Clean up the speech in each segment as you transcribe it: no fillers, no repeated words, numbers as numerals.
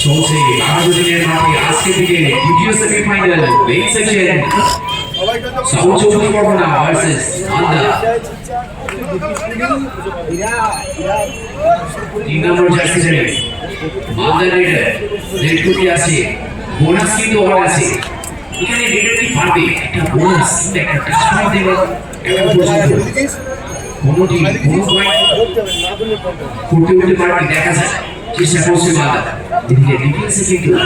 চলছে আয়োজনের মাঠে আজকের দিকে দ্বিতীয় সেমিফাইনাল মেইন সেকশন সাউথ চব্বিশ পরগনা ভার্সেস আন্দা। 3 নম্বর জার্সি ধরে মালদা রেডার রেড কোটি আছে, বোনাস কিন্তু ওভার আছে। এখানে রেডার কি পারবে একটা বোনাস একটা টাচ পয়েন্ট দেবে একটা পর্যন্ত কোনোটি কোনো পয়েন্ট করতে উঠতে পারবে দেখা যায়, চেষ্টা করছে মালদা। এদিকে ডিফেন্সে কিন্তু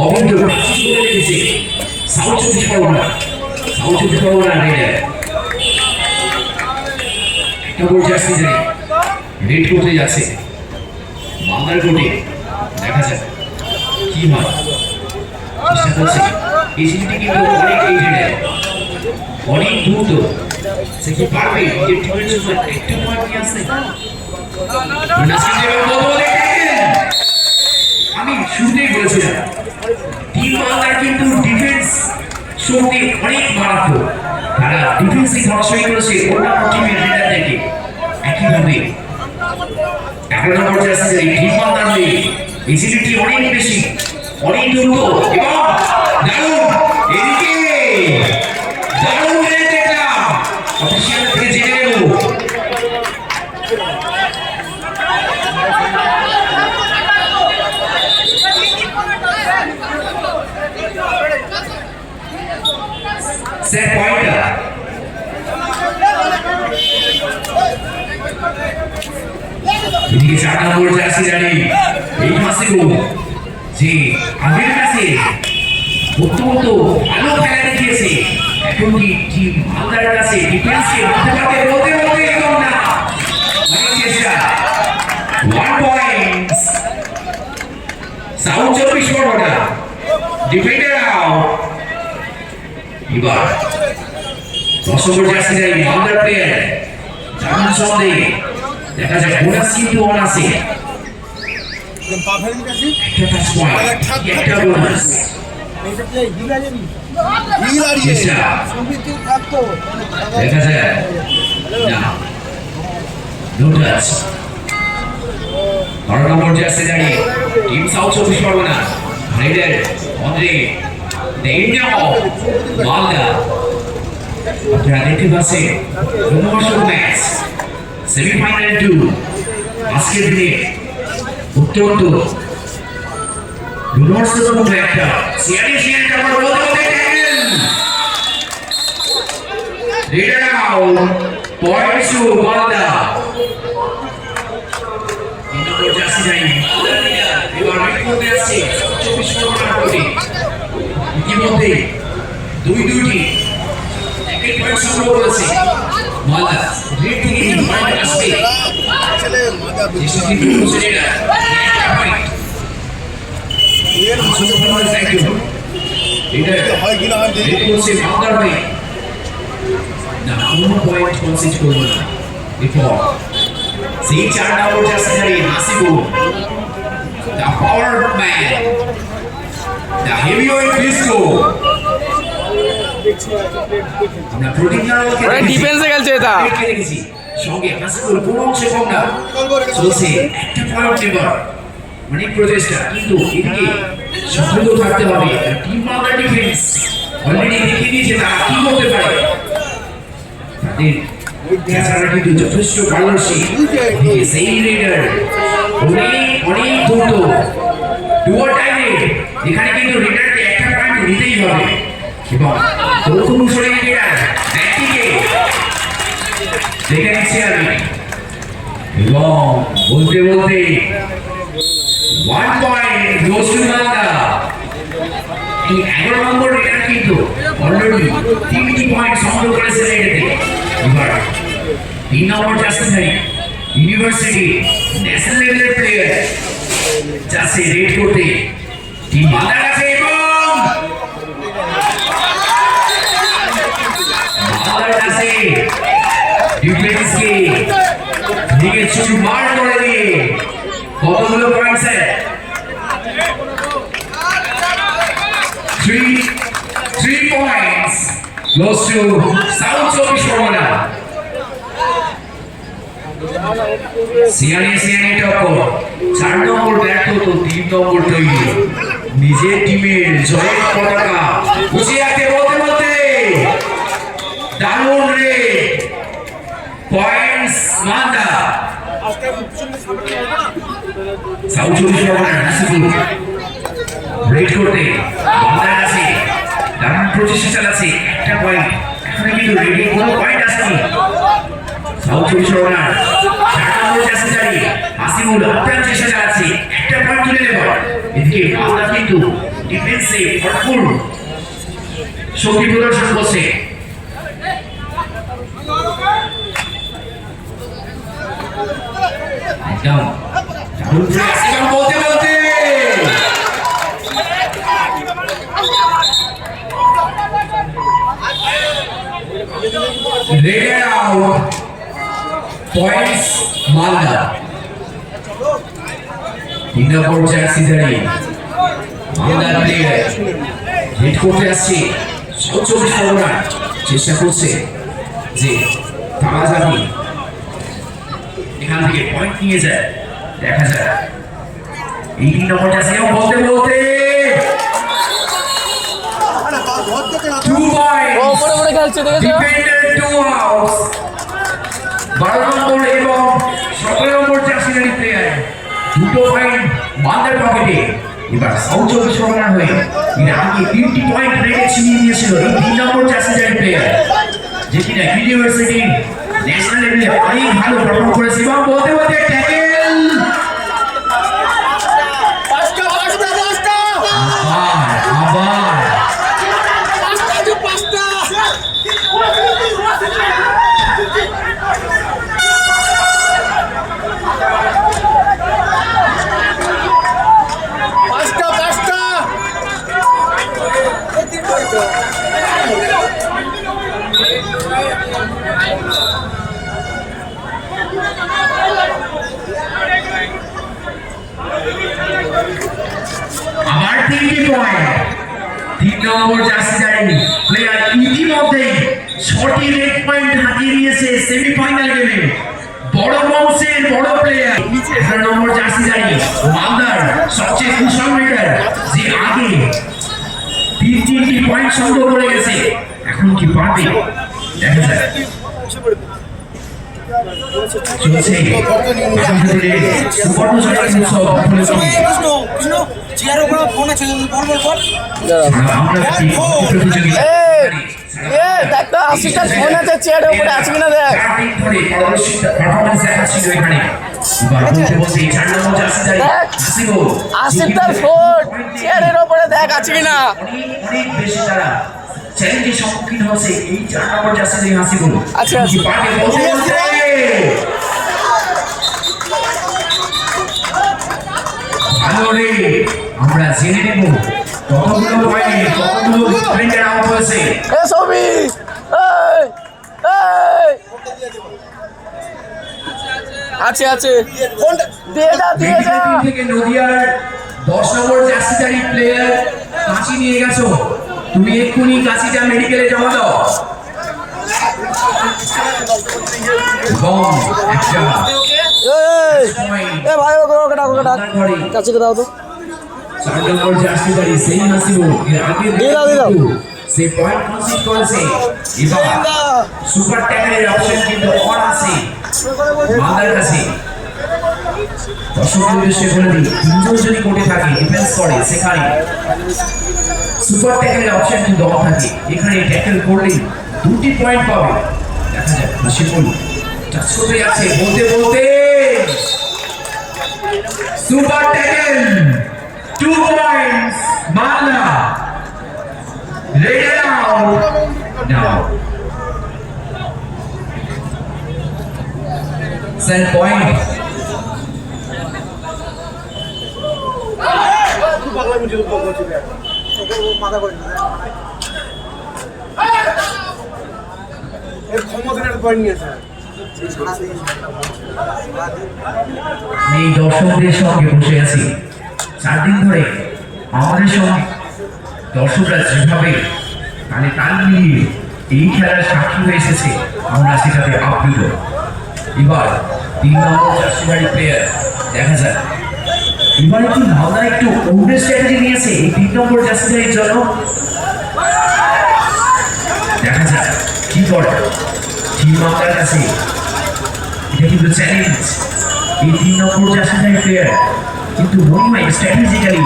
অবৈধ রেখেছে সাউথ চব্বিশ পরগনা রেডার। একটা বল জার্সি ধরে রেড করতে যাচ্ছে মালদার কোটে, দেখা যায় কি হয়, চেষ্টা করছে। এই সিটিটি কিন্তু অনেক এজেড, অনেক দ্রুত, সে কি পারবে নিজের টিমের জন্য একটা পয়েন্ট নিয়ে আসতে? আমি শুরুতেই বলেছিলাম টিম মালদার কিন্তু ডিফেন্স শক্তি অনেক মারাত্মক, তারা ডিফেন্সে ধরাশয়ী করেছে অন্যান্য টিমের রেডার থেকে। একইভাবে 11 নম্বর জার্সি এই টিম মালদার এজিলিটি অনেক বেশি, অনেক দ্রুত এবং দারুণ। এদিকে দারুণ দেখলাম, অফিসিয়াল থেকে জেনে নেব সেট পয়েন্টার। এদিকে 4 নম্বর জার্সি জানি এই মাসে যে আগের ম্যাচে অত্যন্ত ভালো খেলা দেখিয়েছে, এখন কি টিম মালদার কাছে ডিফেন্সকে মাঠে বলতে একদম না, অনেক চেষ্টা। 1 পয়েন্ট সাউথ চব্বিশ পরগনা ডিফেন্ডার আউট। এবার 10 নম্বর জার্সি জানি মালদার প্লেয়ার জামিন সন্দেহ, দেখা যায় বোনাস কিন্তু অন আছে, একটা টাচ পয়েন্ট একটা বোনাস। দেখা যায় না, নো টাচ। 12 নম্বর জার্সি জানি টিম সাউথ চব্বিশ পরগনা রেডার অন্দ্রে মালদা। আপনারা দেখতে পাচ্ছেন রোমাঞ্চক ম্যাচ সেমিফাইনাল 2 আজকের দিনে অত্যন্ত রোমাঞ্চক একটা সিরিয়াস আমরা বলতে raider out point to Malda. 3 number jersey জানি মালদা রেডার এবার রেড করতে আসছে 24 পরগনার কোটে। ইতিমধ্যে দুইটি এক পয়েন্ট সংগ্রহ করেছে মালদা। রেড থেকে পয়েন্ট আসবে সেই 4 নম্বর jersey Nasibul, the power man, the heavyweight disco। আমরা প্রতিজ্ঞা ডিফেন্সে খেলছে এটা সঙ্গে নাসিবুল কোনো অংশে কম না, চলছে একটা পয়েন্ট নেবার অনেক প্রচেষ্টা, কিন্তু এদিকে সতর্ক থাকতে হবে। টিম মালদা ডিফেন্স অলরেডি দেখিয়ে দিয়েছে তারা কি করতে পারে, তাদের খেলাটা কিন্তু যথেষ্ট পারদর্শী। সেই রেডার অনেক দ্রুত ডুয়ার টাইমে, এখানে কিন্তু রেডারকে একটা পয়েন্ট নিতেই হবে এবং প্রথম সরে রেডার ব্যাটিংয়ে দেখে নিচ্ছি আমি এবং বলতে 1 পয়েন্ট goes to মালদা। এই 11 নম্বর রেডার কিন্তু অলরেডি 3টি পয়েন্ট সংগ্রহ করেছে রেডারে। এবার 3 নম্বর জার্সি ইউনিভার্সিটি ন্যাশনাল লেভেলের প্লেয়ার যাচ্ছে রেড করতে টিম মালদার কাছে এবং মালদার কাছে ডিফেন্সকে দিকে ছুটি মার করে দিয়ে কতগুলো point sir 3 Close to South Chowbish Pargona. সিয়ানে টক্কর 4 নম্বর ব্যর্থ তো 3 নম্বর তৈরি নিজের টিমের জয়ের পতাকা বুঝিয়ে রাখতে বলতে দারুণ রে পয়েন্টস মান্দা সাউথ চব্বিশ পরগনার নাসিবুল রেড করতে মান্দার কাছে দারুণ প্রচেষ্টা চালাচ্ছে একটা পয়েন্ট এখন কিন্তু রেডি কোনো পয়েন্ট আসেনি সাউথ চব্বিশ পরগনার 4 নম্বর জার্সি জারি নাসিবুল আপ্রাণ চেষ্টা চালাচ্ছে একটা পয়েন্ট তুলে নেব এদিকে মান্দা কিন্তু ডিফেন্সে ভরপুর শক্তি প্রদর্শন করছে একদম বলতে red out points Malda 3 number jersey জারি মালদা প্লেয়ার হিট করতে আসছে সাউথ চব্বিশ পরগনা চেষ্টা করছে যে তারা যাবে এখান থেকে পয়েন্ট নিয়ে যায় দেখা যায় এই 3 নম্বর জার্সি বলতে 2 পয়েন্ট ডিফেন্ডার 2 আউট 12 নম্বর এবং 17 নম্বর জার্সি জারি প্লেয়ার দুটো পয়েন্ট মালদার পকেটে এবার সাউথ চব্বিশ পরগনা হয়ে এর আগে 3টি পয়েন্ট রেখে ছিনিয়ে নিয়েছিল এই 3 নম্বর জার্সি জারি প্লেয়ার যেটি না ইউনিভার্সিটি ন্যাশনাল লেভেলে অনেক ভালো পারফর্ম করেছে এবং বলতে ট্যাকেল আবার আবার 3টি পয়েন্ট 3 নম্বর জার্সি জারি প্লেয়ার ইতিমধ্যেই 6টি রেড পয়েন্ট হাতিয়ে নিয়েছে সেমিফাইনাল গেমে বড় বংশের বড় প্লেয়ার 11 নম্বর জার্সি জারি মালদার সবচেয়ে কুশল রেডার যে আগে 3টি পয়েন্ট সংগ্রহ করে গেছে এখন কি পারবে দেখা যায় চলছে সুবর্ণ জয়ন্তী উৎসব চ্যালেঞ্জের সম্মুখীন হচ্ছে এই 4 নম্বর জার্সি হাসিবুল আচ্ছা ভালো রে আমরা জেনে নেব কতগুলো পয়েন্ট কতগুলো ডিফেন্ডার আউট হয়েছে এ সবি আছে দিয়ে দাও থেকে নদিয়ার 10 নম্বর জার্সি জারি প্লেয়ার কাঁচি নিয়ে গেছো তুমি এক্ষুনি কাশিটা মেডিকেলে জমা দাও কাছে দাও তো 4 নম্বর জার্সি জারি সেই নাসিবুল এর আগে দাও সে পয়েন্ট কনসিড করেছে এবার সুপার ট্যাগের অপশন কিন্তু অন আছে মালদার কাছে দর্শকদের উদ্দেশ্যে বলে দিই তিনজন যদি কোর্টে থাকে ডিফেন্স করে সেখানে সুপার ট্যাকলের অপশন কিন্তু অফ থাকে এখানে ট্যাকল করলে 2টি পয়েন্ট পাবে দেখা যাক নাসিবুল টাচ করতে যাচ্ছে বলতে super tackle 2 points Malda red out now send point পাগলা মুজি বলছি মাথা করে এর ক্ষমতার পয়েন্ট নিয়েছে এই দর্শকদের সঙ্গে বসে আছি 4 দিন ধরে আমাদের সঙ্গে দর্শকরা যেভাবে তালে তাল মিলিয়ে এই খেলার সাক্ষী হয়ে এসেছে, আমরা সেটাতে আপ্লুত। এবার 3 নম্বর জার্সিধারী প্লেয়ার দেখা যায় এবারে কি মালদা একটু অন্য স্ট্র্যাটেজি নিয়েছে এই 3 নম্বর জার্সিধারীর জন্য। দেখা যায় কি করে টিম মালদার কাছে। এটা কিন্তু চ্যালেঞ্জ এই 3 নম্বর জার্সিধারী প্লেয়ার, কিন্তু মনে হয় স্ট্র্যাটেজিক্যালি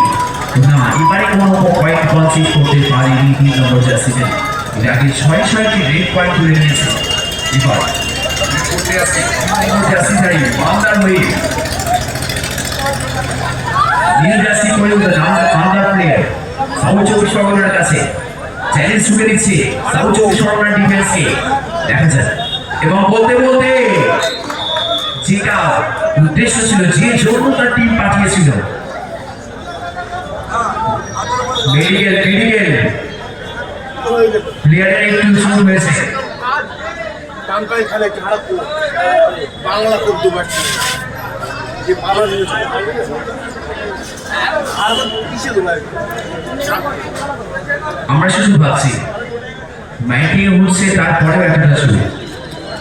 না, এবারে কোনো পয়েন্ট কনসিড করতে পারেনি 3 নম্বর জার্সিধারী। এর আগে 6-6টি রেড পয়েন্ট তুলে নিয়েছে। এবার করতে আসছে জার্সিধারী মালদার হয়ে নীল জার্সি পরে মালদার প্লেয়ার সাউথ 24 পরগনার কাছে চ্যালেঞ্জ ছুড়ে দিচ্ছে সাউথ 24 পরগনার ডিফেন্সকে। দেখা যায় এবং বলতে বলতে যেটা উদ্দেশ্য ছিল, যে জন্য তার টিম পাঠিয়েছিল, মেডিকেল প্লেয়ারের একটু শুরু হয়েছে। বাংলা করতে পারছি যে ভালো জিনিস আমরা শুধু ভাবছি মাইটিং হচ্ছে, তারপরে একটা শুরু।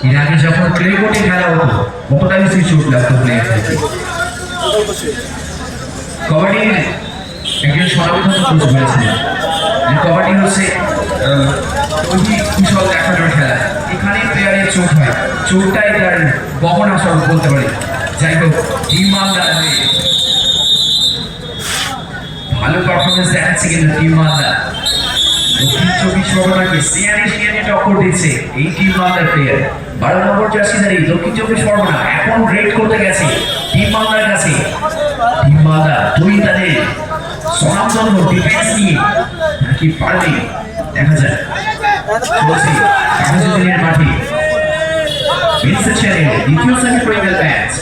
এর আগে যখন ক্লে কোর্টে খেলা হতো কতটা বেশি চোট লাগতো প্লেয়ার থেকে। কবাডির একজন সনাবিধ কোচ বলেছিলেন যে কবাডি হচ্ছে কুশল দেখানোর খেলা, এখানে প্লেয়ারের চোট হয়, চোটটাই তার গহনা স্বরূপ বলতে পারে। যাই হোক, টিম মালদা ভালো পারফরমেন্স দেখাচ্ছে, কিন্তু টিম মালদা দক্ষিণ 24 পরগনাকে সিয়ানে টক্কর দিচ্ছে এই টিম মালদার প্লেয়ার। 12 নম্বর জার্সিধারী দক্ষিণ 24 পরগনা এখন রেড করতে গেছে টিম মালদার কাছে। টিম মালদা দুই তাদের স্বনামধন্য ডিফেন্স নিয়ে নাকি পারবে, দেখা যায়। চলছে কাগজের মাঠে মেন্স সেকশনের দ্বিতীয় সেমিফাইনাল ম্যাচ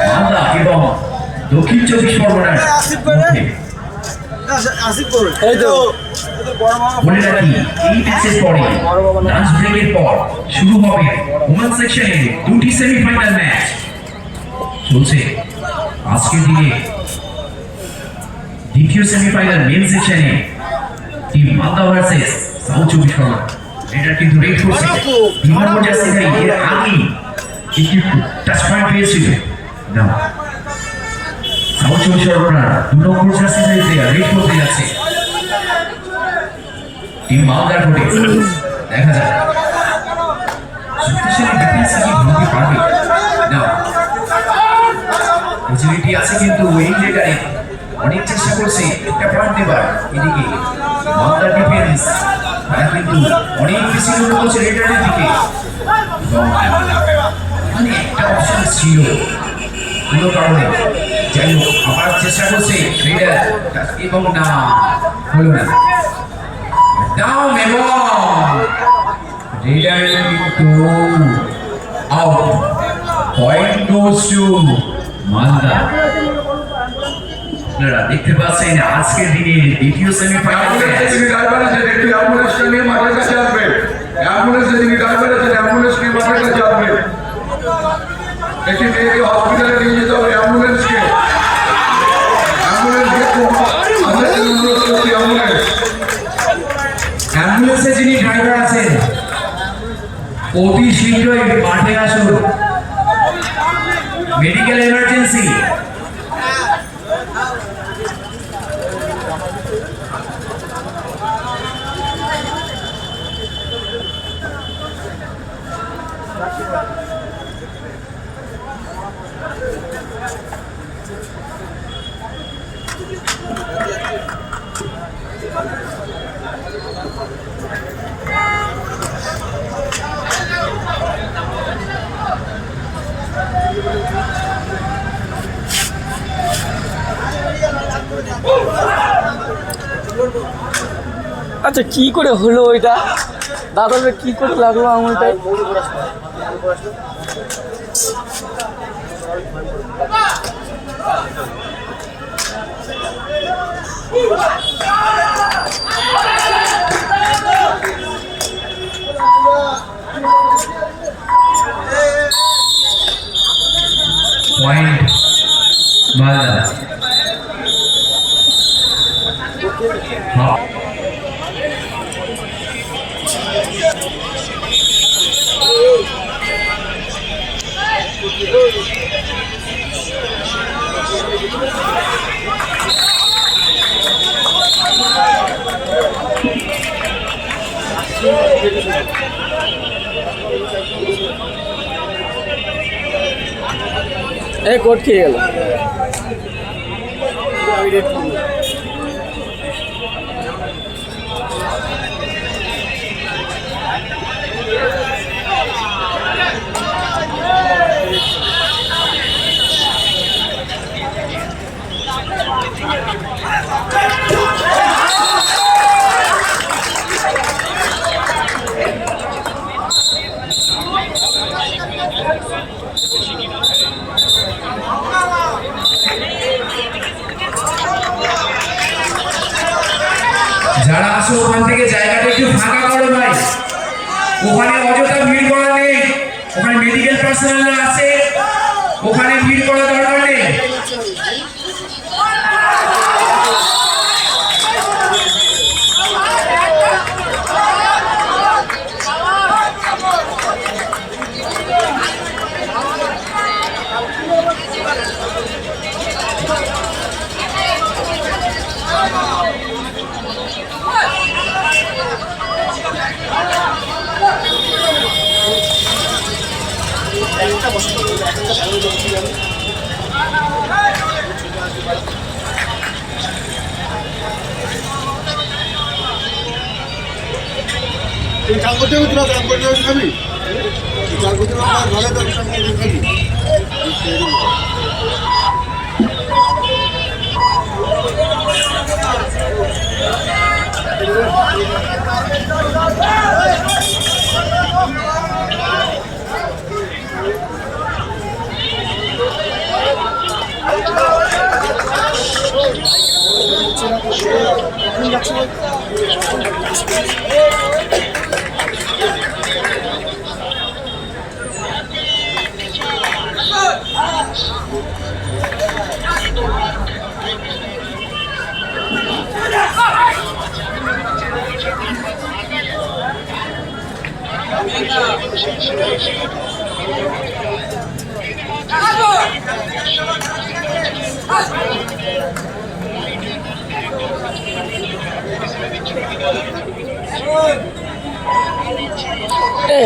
মালদা এবং দক্ষিণ 24 পরগনার মধ্যে। বলে রাখি এই ম্যাচের পরে লাঞ্চ ব্রেকের পর শুরু হবে ওমেন সেকশনের 2টি সেমিফাইনাল ম্যাচ। চলছে আজকের দিনে দ্বিতীয় সেমিফাইনাল মেন সেকশনে team Malda versus south 24 Pargana. এটা কিন্তু রেড করছে টিম নম্বর জার্সিধারী এর আগে একটি টাচ পয়েন্ট পেয়েছিল না। সাউথ 24 পরগনা 2 নম্বর জার্সিধারী প্লেয়ার রেড করতে যাচ্ছে টিম মালদার কোর্টে। দেখা যায় শক্তিশালী ডিফেন্স কি ভাঙতে পারবে না। এজিলিটি আছে, কিন্তু এই জায়গায় অনেক চেষ্টা করছে একটা পয়েন্ট দেবার। এদিকে মালদার ডিফেন্স তারা কিন্তু অনেক বেশি মনে করছে রেডারের দিকে। মানে একটা অপশন ছিল কোনো কারণে, যাই হোক আবার চেষ্টা করছে রেডার এবং না হলো না। Down এবং রেডার কিন্তু out. Point goes to Malda. আপনারা দেখতে পাচ্ছেন আজকের দিনে দ্বিতীয় সেমিফাইনাল ম্যাচ। যিনি ড্রাইভার আছেন একটু অ্যাম্বুলেন্সটা নিয়ে মাঠের কাছে আসবেন। অ্যাম্বুলেন্সে যিনি ড্রাইভার আছেন অ্যাম্বুলেন্স নিয়ে মাঠের কাছে আসবেন। একটি মেয়েকে হসপিটালে নিয়ে যেতে হবে অ্যাম্বুলেন্সকে। অ্যাম্বুলেন্সে যিনি ড্রাইভার আছেন অতি শীঘ্রই মাঠে আসুন, মেডিকেল এমার্জেন্সি। আচ্ছা কি করে হলো ওইটা দাদার কি করে লাগলো আঙুলটাই? পয়েন্ট মালদা। এই কোট খেয়ে গেল। যারা আসো ওখান থেকে জায়গাটা একটু ফাঁকা করো ভাই, ওখানে অযথা ভিড় করা নেই, ওখানে মেডিকেল পার্সোনাল আছে, ওখানে ভিড় করা দরকার নেই। তুই চাল করতে হবে, তোরা চাল করতে হবে, খাবি চাল করতে হবে, আমার ঘরে তো চাল করতে খাবি।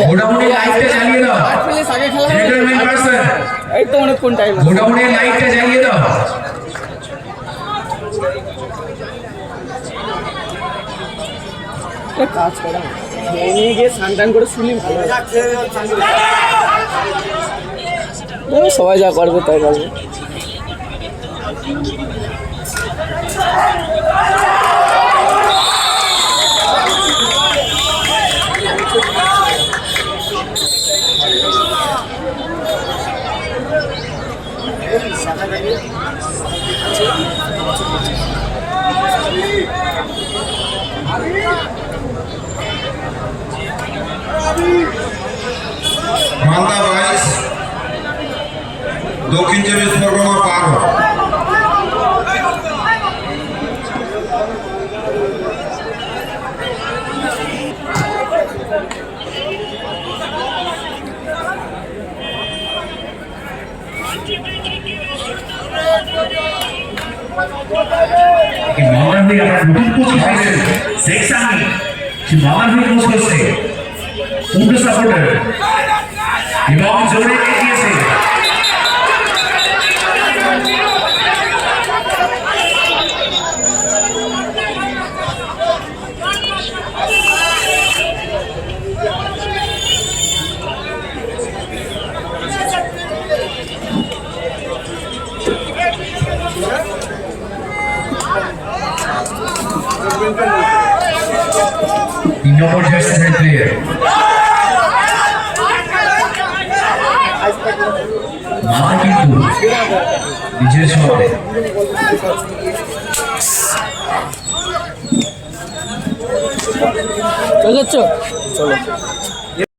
মোটামুটি লাইটটা জ্বালিয়ে দাও। প্লিজ আগে খেলা হবে। Gentleman person, এই তো অনেকক্ষণ টাইম আছে। মোটামুটি লাইটটা জ্বালিয়ে দাও। একটা কাজ করা নিয়ে গিয়ে স্নান টান করে শুনি ভালো হয়। দেখো সবাই যা করবে তাই করবে। মালদা বাইশ, দক্ষিণ চব্বিশ পরগনা পার। মাওনার হয়ে আমরা নতুন কোচ পাইছেন সেকশন সে মাওনার হয়ে কোচ করছে উল্টো সাপোর্টার এবং জোরে এগিয়েছে তিন নম্বর জার্সির প্লেয়ার মাথা কিন্তু নিজের শহরে চলে যাচ্ছ? চলো।